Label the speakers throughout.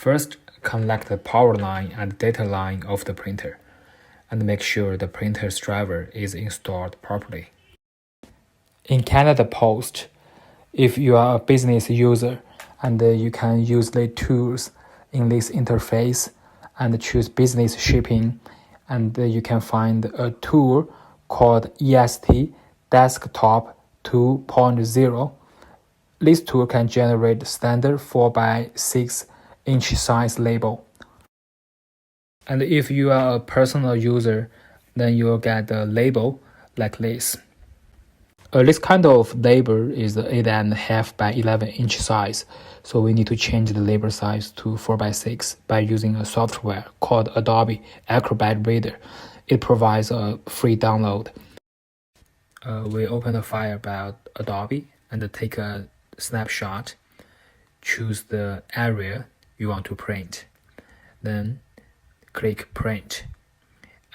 Speaker 1: First, connect the power line and data line of the printer, and make sure the printer's driver is installed properly. In Canada Post, if you are a business user, and you can use the tools in this interface and choose business shipping, and you can find a tool called EST Desktop 2.0. This tool can generate standard 4x6-inch size label. And if you are a personal user, then you'll get a label like this. This kind of label is 8.5 by 11-inch size, so we need to change the label size to 4x6 by using a software called Adobe Acrobat Reader. It provides a free download. We open the file about Adobe and take a snapshot. Choose the area you want to print. Then click Print.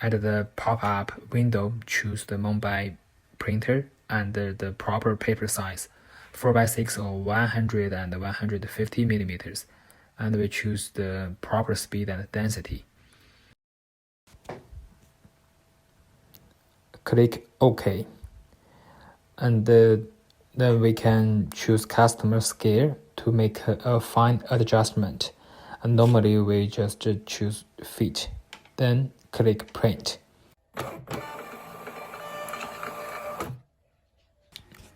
Speaker 1: At the pop-up window, choose the MUNBYN printer and the proper paper size, 4x6 or 100 and 150 millimeters, and we choose the proper speed and density. Click OK, and then we can choose customer scale to make a fine adjustment, and normally we just choose fit. Then click Print.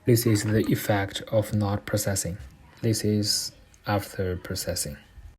Speaker 1: This is the effect of not processing. This is after processing.